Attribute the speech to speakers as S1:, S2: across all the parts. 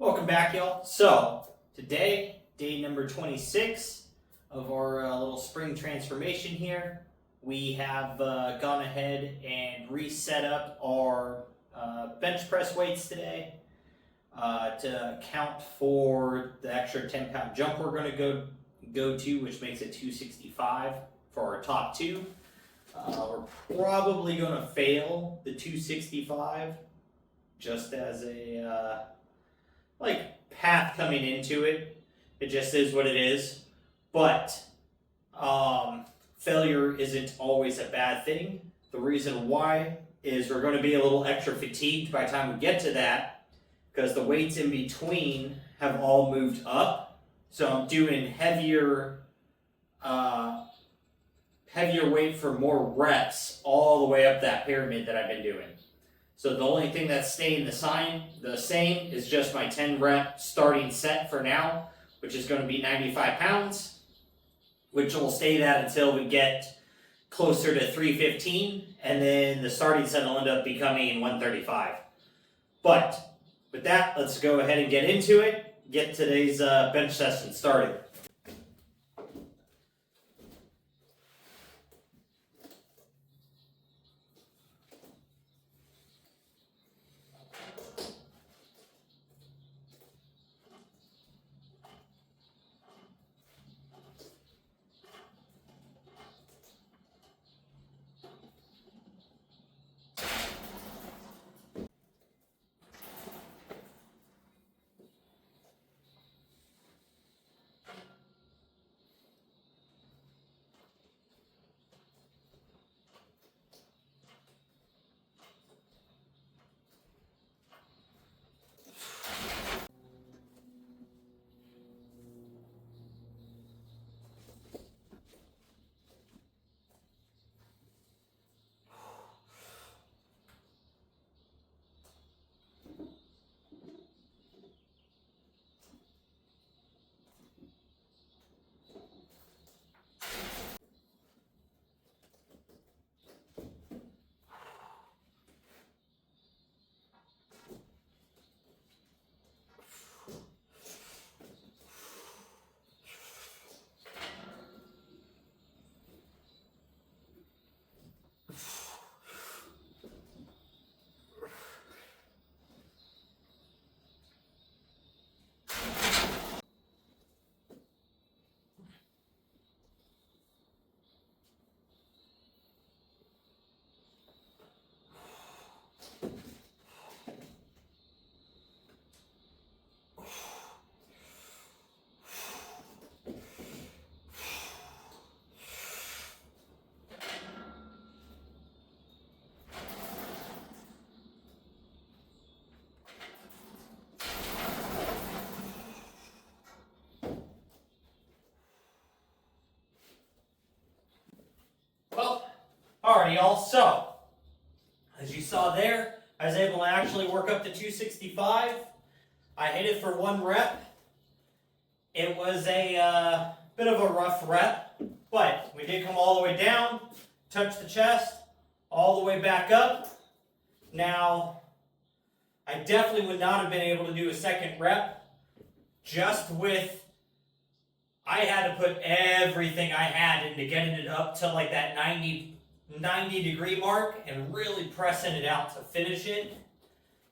S1: Welcome back, y'all. So, today, day number 26 of our little spring transformation here. We have gone ahead and reset up our bench press weights today to account for the extra 10-pound jump we're going to go to, which makes it 265 for our top two. We're probably going to fail the 265 just as a path coming into it. It just is what it is. But failure isn't always a bad thing. The reason why is we're going to be a little extra fatigued by the time we get to that, because the weights in between have all moved up. So I'm doing heavier weight for more reps all the way up that pyramid that I've been doing. So the only thing that's staying the same is just my 10 rep starting set for now, which is going to be 95 pounds, which will stay that until we get closer to 315, and then the starting set will end up becoming 135. But with that, let's go ahead and get into it, get today's bench session started. Well, alrighty, y'all. So, as you saw there, I was able to actually work up to 265. I hit it for one rep. It was a bit of a rough rep, but we did come all the way down, touch the chest, all the way back up. Now, I definitely would not have been able to do a second rep just with I had to put everything I had into getting it up to like that 90 degree mark and really pressing it out to finish it.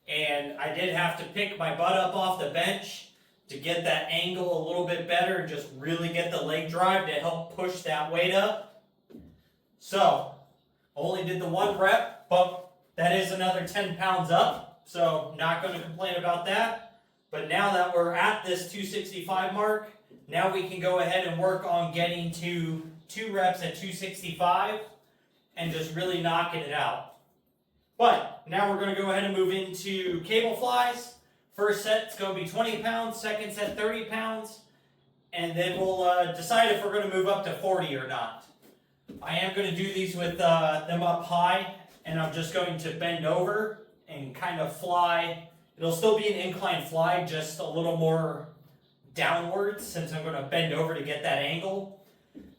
S1: And I did have to pick my butt up off the bench to get that angle a little bit better and just really get the leg drive to help push that weight up. So, only did the one rep, but that is another 10 pounds up. So, not going to complain about that. But now that we're at this 265 mark, now we can go ahead and work on getting to 2 reps at 265 and just really knocking it out. But now we're going to go ahead and move into cable flies. First set's going to be 20 pounds, second set 30 pounds, and then we'll decide if we're going to move up to 40 or not. I am going to do these with them up high, and I'm just going to bend over and kind of fly. It'll still be an incline fly, just a little more downwards since I'm going to bend over to get that angle.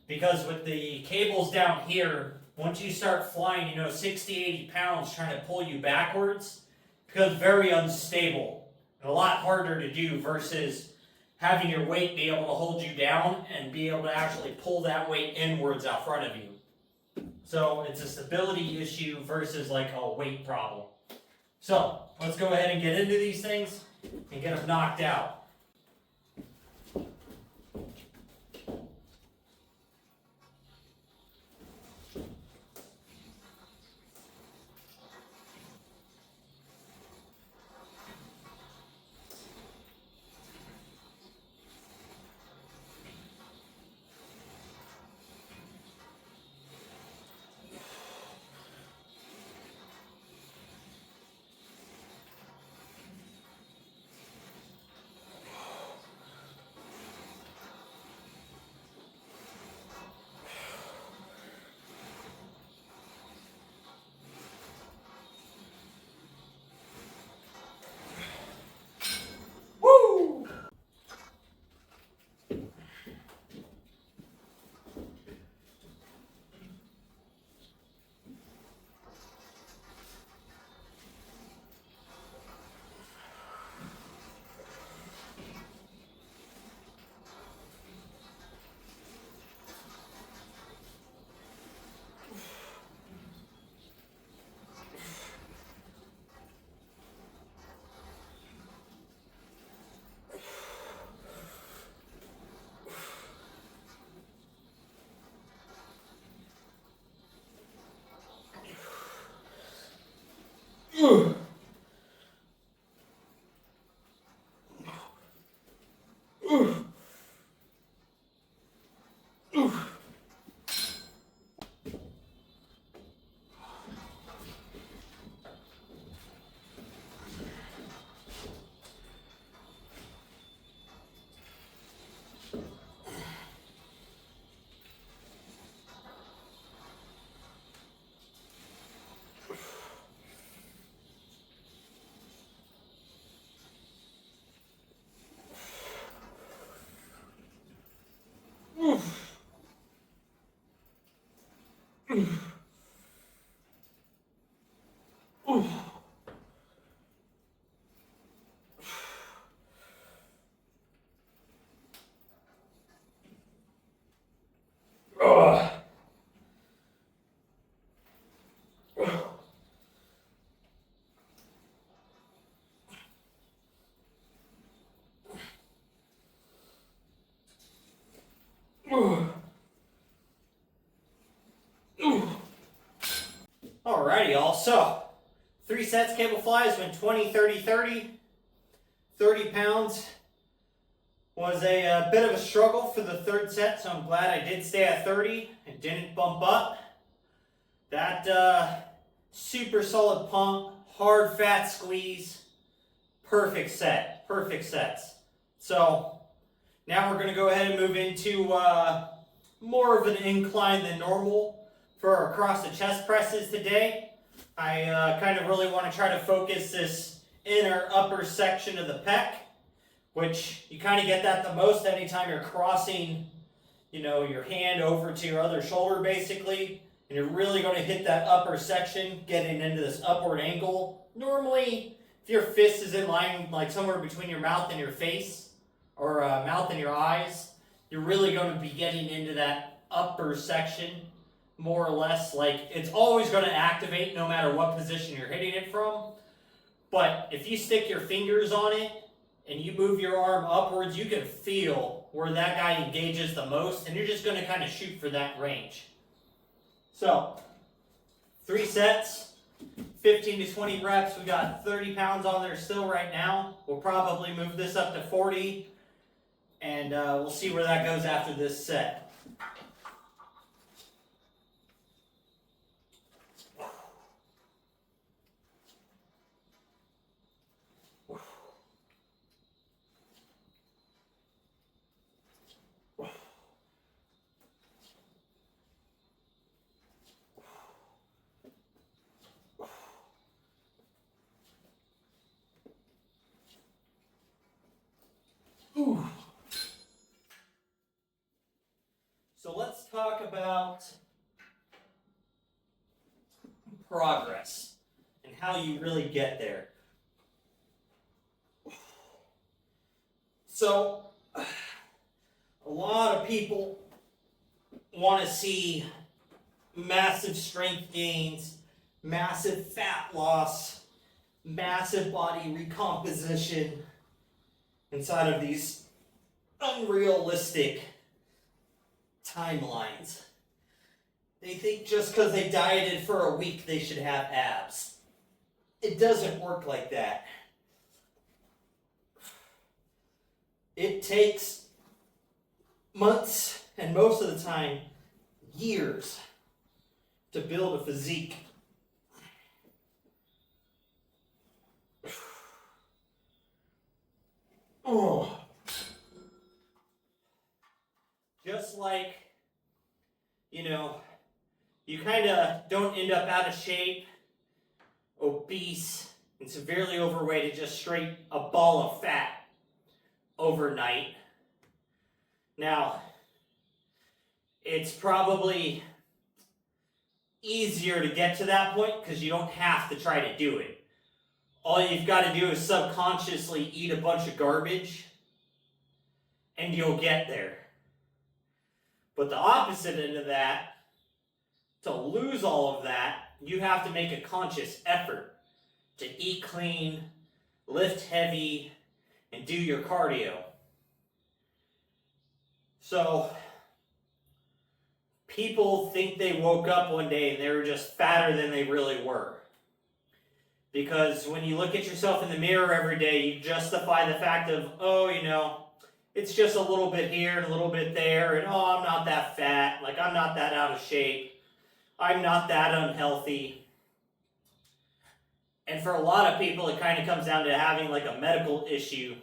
S1: Because with the cables down here, once you start flying, 60, 80 pounds trying to pull you backwards, it becomes very unstable. and a lot harder to do versus having your weight be able to hold you down and be able to actually pull that weight inwards out front of you. So it's a stability issue versus like a weight problem. So let's go ahead and get into these things and get them knocked out. Alrighty, y'all. So, 3 sets cable flies went 20, 30, 30. 30 pounds was a bit of a struggle for the third set, so I'm glad I did stay at 30 and didn't bump up. That super solid pump, hard fat squeeze, perfect set, perfect sets. So now we're going to go ahead and move into more of an incline than normal for our across the chest presses today. I kind of really want to try to focus this inner upper section of the pec, which you kind of get that the most anytime you're crossing, you know, your hand over to your other shoulder basically, and you're really going to hit that upper section getting into this upward angle. Normally, if your fist is in line like somewhere between your mouth and your face, or mouth and your eyes, you're really going to be getting into that upper section more or less. Like, it's always going to activate no matter what position you're hitting it from. But if you stick your fingers on it and you move your arm upwards, you can feel where that guy engages the most, and you're just going to kind of shoot for that range. So, 3 sets, 15 to 20 reps. We got 30 pounds on there still right now. We'll probably move this up to 40, and we'll see where that goes after this set. So let's talk about progress and how you really get there. So, a lot of people want to see massive strength gains, massive fat loss, massive body recomposition inside of these unrealistic timelines. They think just because they dieted for a week they should have abs. It doesn't work like that. It takes months, and most of the time, years, to build a physique. Oh. Just like, you kind of don't end up out of shape, obese, and severely overweight and just straight a ball of fat overnight. Now, it's probably easier to get to that point because you don't have to try to do it. All you've got to do is subconsciously eat a bunch of garbage and you'll get there. But the opposite end of that, to lose all of that, you have to make a conscious effort to eat clean, lift heavy, and do your cardio. So, people think they woke up one day and they were just fatter than they really were. Because when you look at yourself in the mirror every day, you justify the fact of, it's just a little bit here and a little bit there, and I'm not that fat, like I'm not that out of shape, I'm not that unhealthy. And for a lot of people, it kind of comes down to having like a medical issue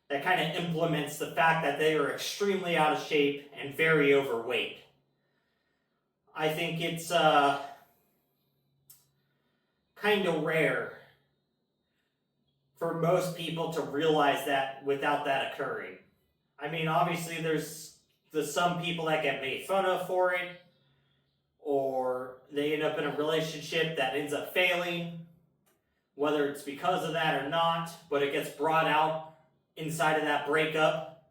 S1: that kind of implements the fact that they are extremely out of shape and very overweight. I think it's kind of rare for most people to realize that without that occurring. I mean, obviously there's some people that get made fun of for it, or they end up in a relationship that ends up failing, whether it's because of that or not, but it gets brought out inside of that breakup,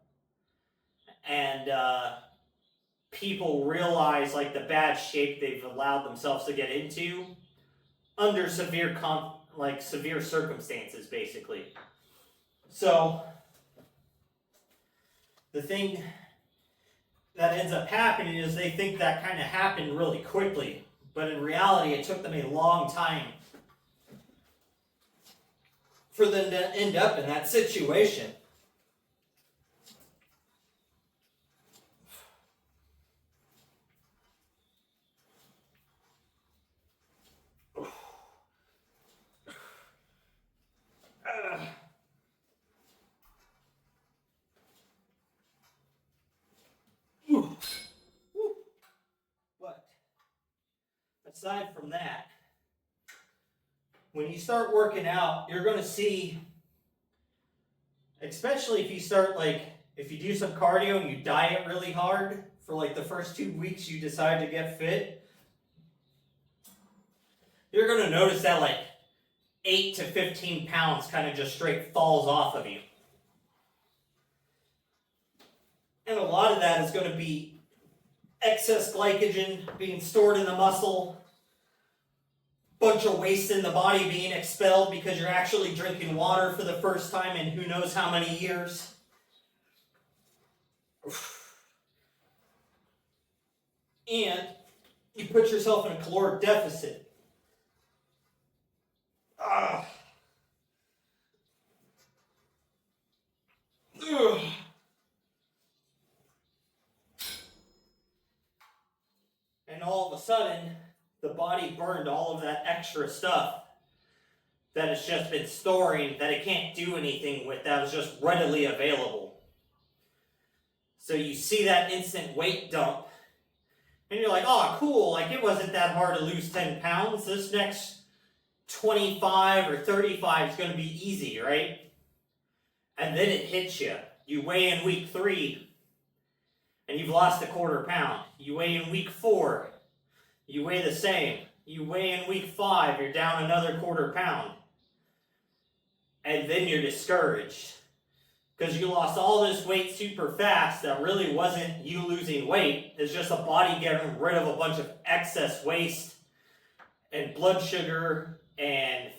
S1: and people realize like the bad shape they've allowed themselves to get into under severe circumstances, basically. So the thing that ends up happening is they think that kind of happened really quickly, but in reality it took them a long time for them to end up in that situation. But aside from that, when you start working out, you're going to see, especially if you start if you do some cardio and you diet really hard for like the first 2 weeks you decide to get fit, you're going to notice that 8 to 15 pounds kind of just straight falls off of you. And a lot of that is going to be excess glycogen being stored in the muscle, bunch of waste in the body being expelled because you're actually drinking water for the first time in who knows how many years. And you put yourself in a caloric deficit. And all of a sudden, the body burned all of that extra stuff that it's just been storing that it can't do anything with, that was just readily available. So you see that instant weight dump, and you're like, oh, cool, it wasn't that hard to lose 10 pounds. This next 25 or 35 is going to be easy, right? And then it hits you. You weigh in week 3, and you've lost a quarter pound. You weigh in week 4, you weigh the same. You weigh in week 5, you're down another quarter pound. And then you're discouraged. because you lost all this weight super fast that really wasn't you losing weight. It's just a body getting rid of a bunch of excess waste and blood sugar and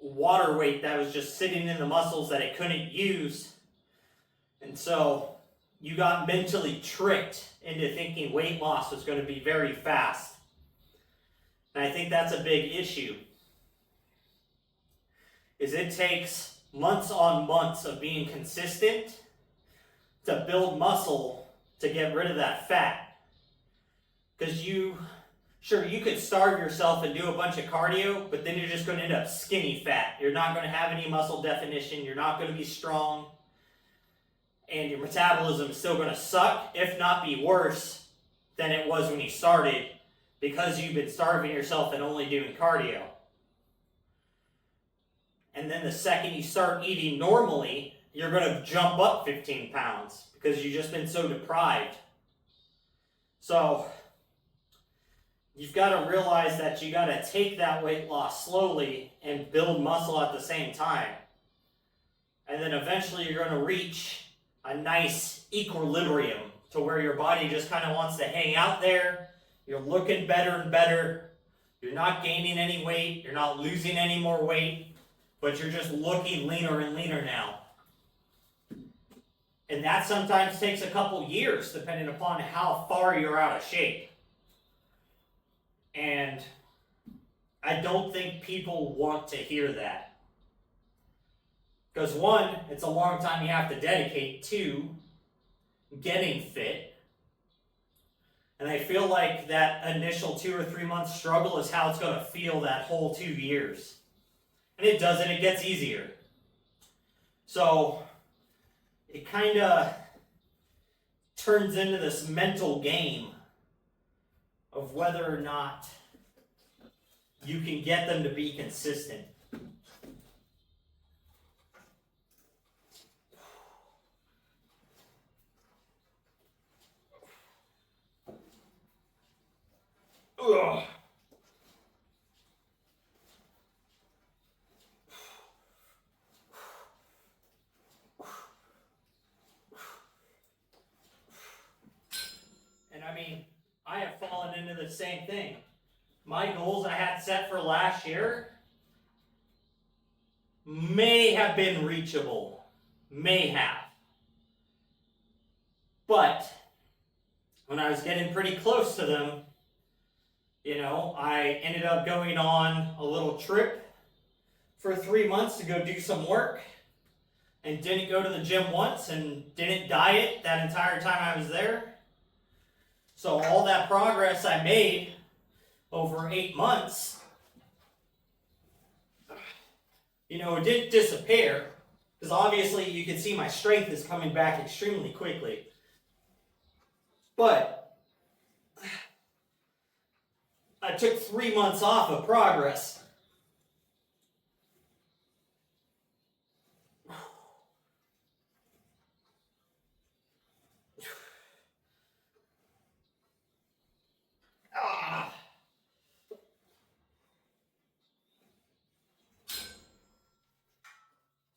S1: water weight that was just sitting in the muscles that it couldn't use. And so you got mentally tricked into thinking weight loss was going to be very fast. And I think that's a big issue. Is it takes months on months of being consistent to build muscle to get rid of that fat. Because you could starve yourself and do a bunch of cardio, but then you're just going to end up skinny fat. You're not going to have any muscle definition. You're not going to be strong. And your metabolism is still going to suck, if not be worse than it was when you started, because you've been starving yourself and only doing cardio. And then the second you start eating normally, you're going to jump up 15 pounds because you've just been so deprived. So you've got to realize that you got to take that weight loss slowly and build muscle at the same time. And then eventually you're going to reach a nice equilibrium to where your body just kind of wants to hang out there. You're looking better and better. You're not gaining any weight. You're not losing any more weight. But you're just looking leaner and leaner now. And that sometimes takes a couple years depending upon how far you're out of shape. And I don't think people want to hear that. Because one, it's a long time you have to dedicate to getting fit. And I feel like that initial 2 or 3 month struggle is how it's going to feel that whole 2 years. And it doesn't, it gets easier. So it kind of turns into this mental game of whether or not you can get them to be consistent. Ugh. And I mean, I have fallen into the same thing. My goals I had set for last year may have been reachable. May have. But when I was getting pretty close to them, I ended up going on a little trip for 3 months to go do some work and didn't go to the gym once and didn't diet that entire time I was there. So all that progress I made over 8 months, it didn't disappear, because obviously you can see my strength is coming back extremely quickly. But I took 3 months off of progress.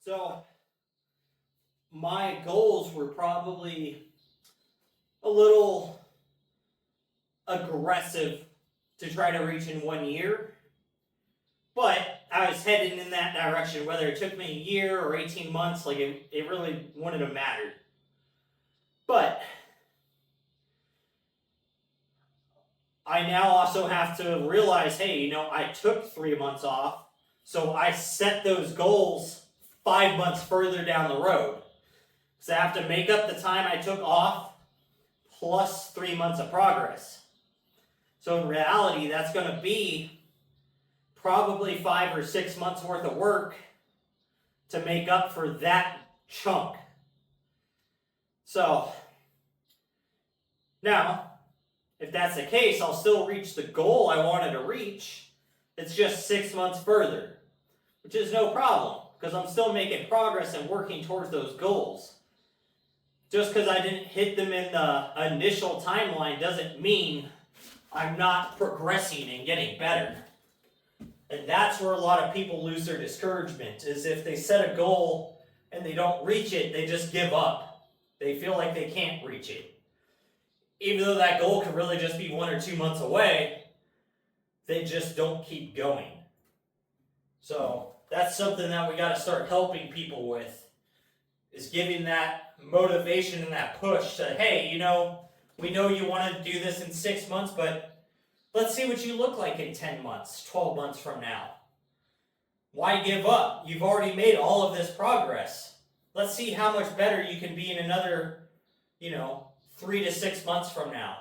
S1: So my goals were probably a little aggressive to try to reach in 1 year, but I was heading in that direction. Whether it took me a year or 18 months, it really wouldn't have mattered. But I now also have to realize, hey, I took 3 months off, so I set those goals 5 months further down the road. So I have to make up the time I took off plus 3 months of progress. So in reality, that's going to be probably 5 or 6 months worth of work to make up for that chunk. So now, if that's the case, I'll still reach the goal I wanted to reach. It's just 6 months further, which is no problem, because I'm still making progress and working towards those goals. Just because I didn't hit them in the initial timeline doesn't mean I'm not progressing and getting better. And that's where a lot of people lose their discouragement, is if they set a goal and they don't reach it, they just give up. They feel like they can't reach it. Even though that goal could really just be 1 or 2 months away, they just don't keep going. So that's something that we got to start helping people with, is giving that motivation and that push to, hey, we know you want to do this in 6 months, but let's see what you look like in 10 months, 12 months from now. Why give up? You've already made all of this progress. Let's see how much better you can be in another, 3 to 6 months from now.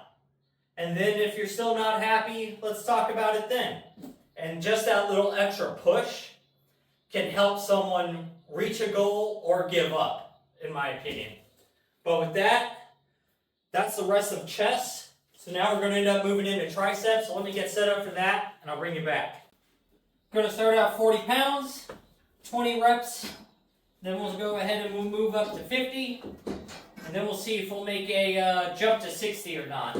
S1: And then if you're still not happy, let's talk about it then. And just that little extra push can help someone reach a goal or give up, in my opinion. But with that, that's the rest of chest. So now we're going to end up moving into triceps. So let me get set up for that, and I'll bring you back. Going to start out 40 pounds, 20 reps. Then we'll go ahead and we'll move up to 50. And then we'll see if we'll make a jump to 60 or not.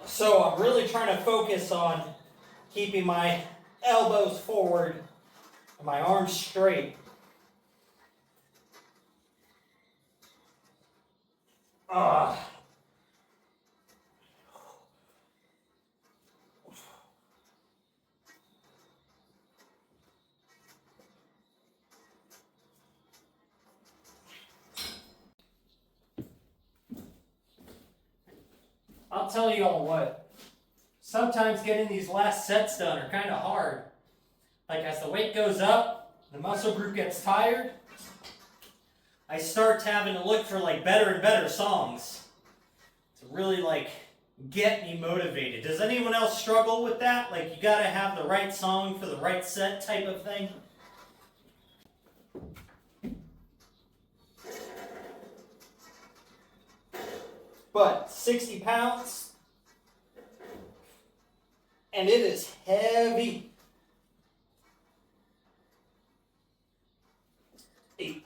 S1: So I'm really trying to focus on keeping my elbows forward and my arms straight. I'll tell you all what, sometimes getting these last sets done are kind of hard. Like as the weight goes up, the muscle group gets tired, I start having to look for better and better songs to really get me motivated. Does anyone else struggle with that? You gotta have the right song for the right set type of thing? But 60 pounds, and it is heavy. 8.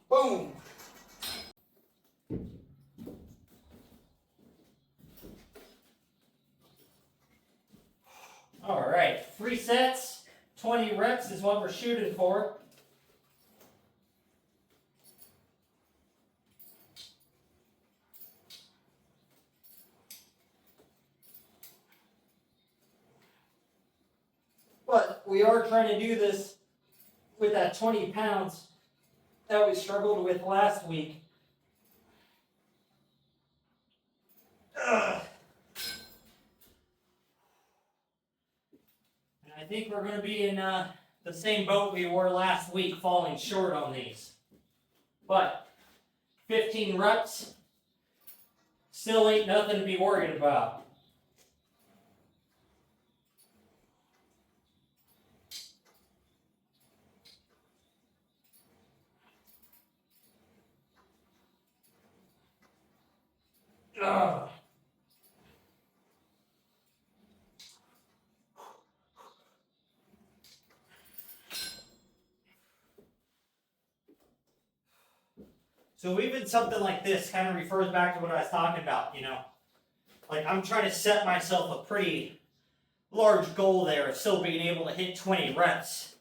S1: Boom. All right, 3 sets, 20 reps is what we're shooting for. But we are trying to do this with that 20 pounds that we struggled with last week. And I think we're going to be in the same boat we were last week, falling short on these. But 15 reps still ain't nothing to be worried about. So even something like this kind of refers back to what I was talking about, I'm trying to set myself a pretty large goal there of still being able to hit 20 reps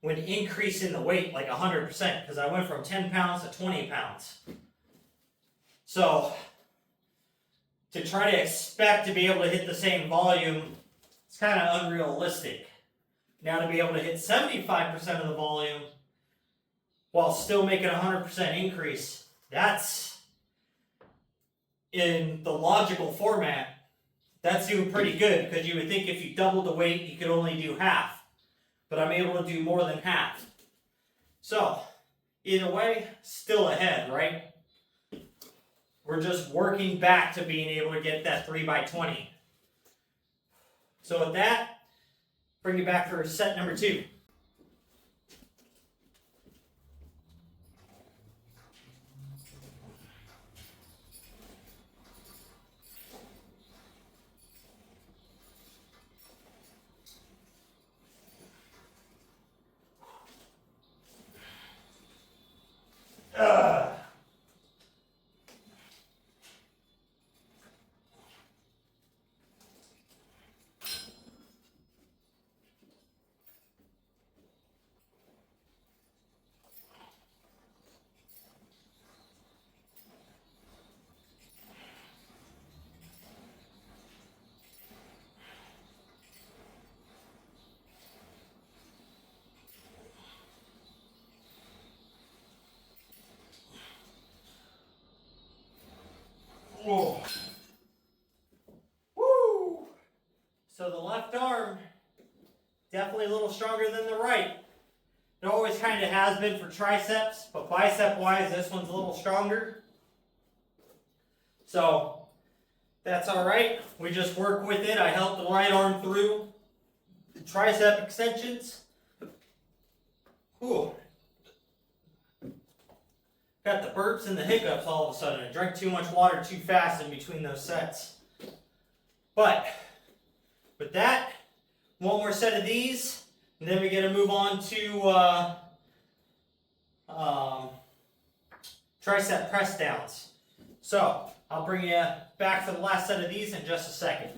S1: when increasing the weight like 100%, because I went from 10 pounds to 20 pounds. So to try to expect to be able to hit the same volume, it's kind of unrealistic. Now to be able to hit 75% of the volume while still making a 100% increase, that's, in the logical format, that's doing pretty good, because you would think if you doubled the weight, you could only do half. But I'm able to do more than half. So, either way, still ahead, right? We're just working back to being able to get that 3x20. So with that, bring you back for set number 2. Whoa. Woo! So the left arm, definitely a little stronger than the right. It always kind of has been for triceps, but bicep-wise, this one's a little stronger. So that's all right. We just work with it. I help the right arm through the tricep extensions. Ooh. Got the burps and the hiccups all of a sudden. I drank too much water too fast in between those sets. But with that, one more set of these, and then we get to move on to tricep press downs. So I'll bring you back for the last set of these in just a second.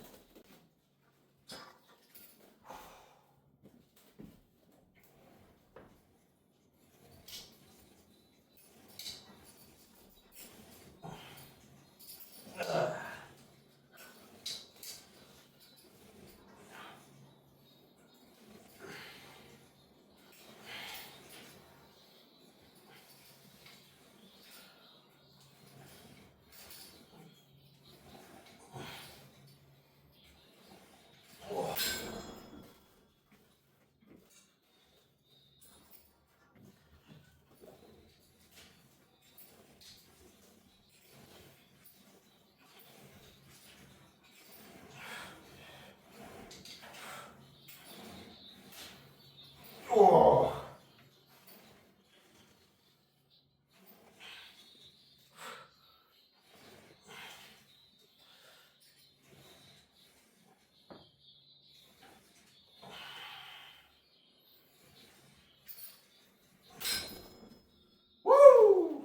S1: Oh. Woo!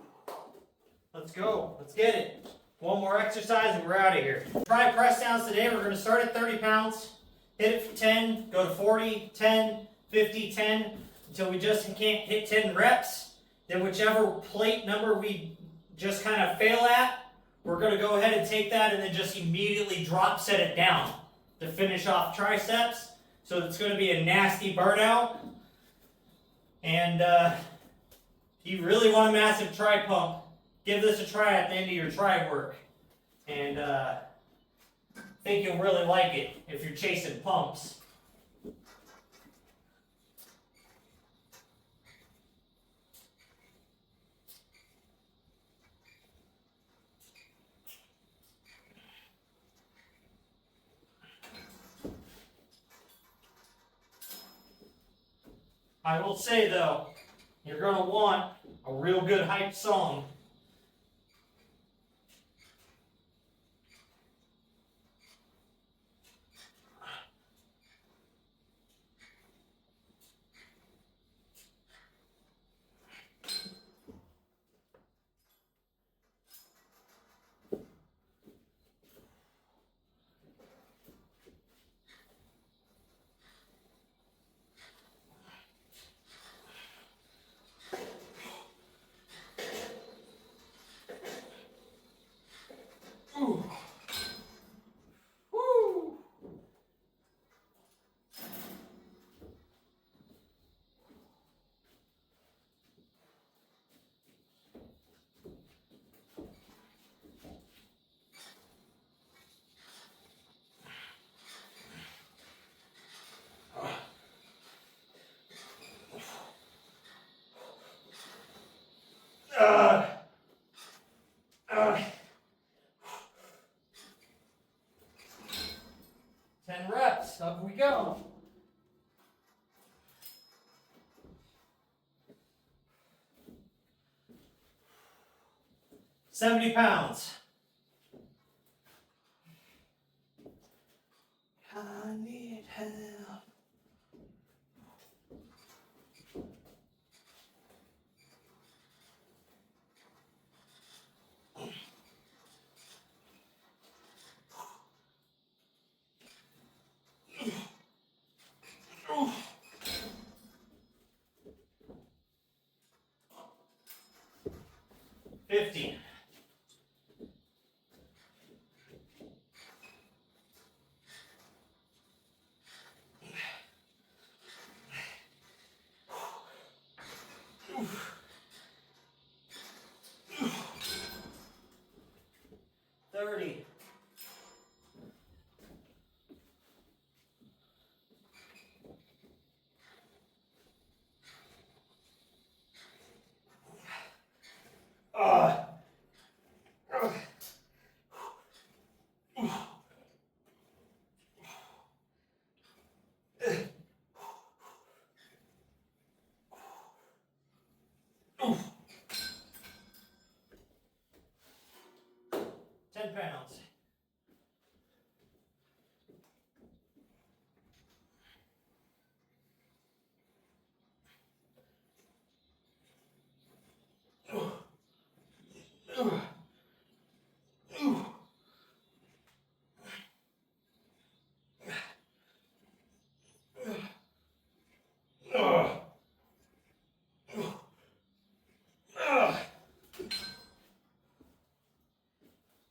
S1: Let's go. Let's get it. One more exercise and we're out of here. Try press downs today. We're going to start at 30 pounds. Hit it for 10. Go to 40, 10, 50, 10. Until we just can't hit 10 reps. Then whichever plate number we just kind of fail at, we're going to go ahead and take that and then just immediately drop set it down to finish off triceps. So it's going to be a nasty burnout. And if you really want a massive tri pump, give this a try at the end of your tri work. And I think you'll really like it if you're chasing pumps. I will say though, you're going to want a real good hype song. 70 pounds. I need help. Oh. 50. $30. £10.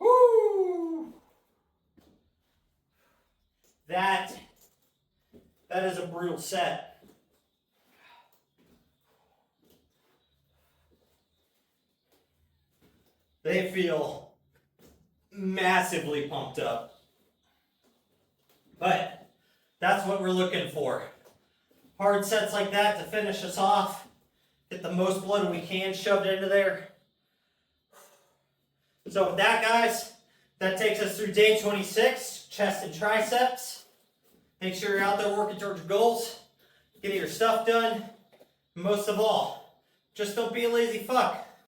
S1: Woo! That is a brutal set. They feel massively pumped up. But that's what we're looking for. Hard sets like that to finish us off. Get the most blood we can shoved into there. So with that, guys, that takes us through day 26, chest and triceps. Make sure you're out there working towards your goals, getting your stuff done. And most of all, just don't be a lazy fuck.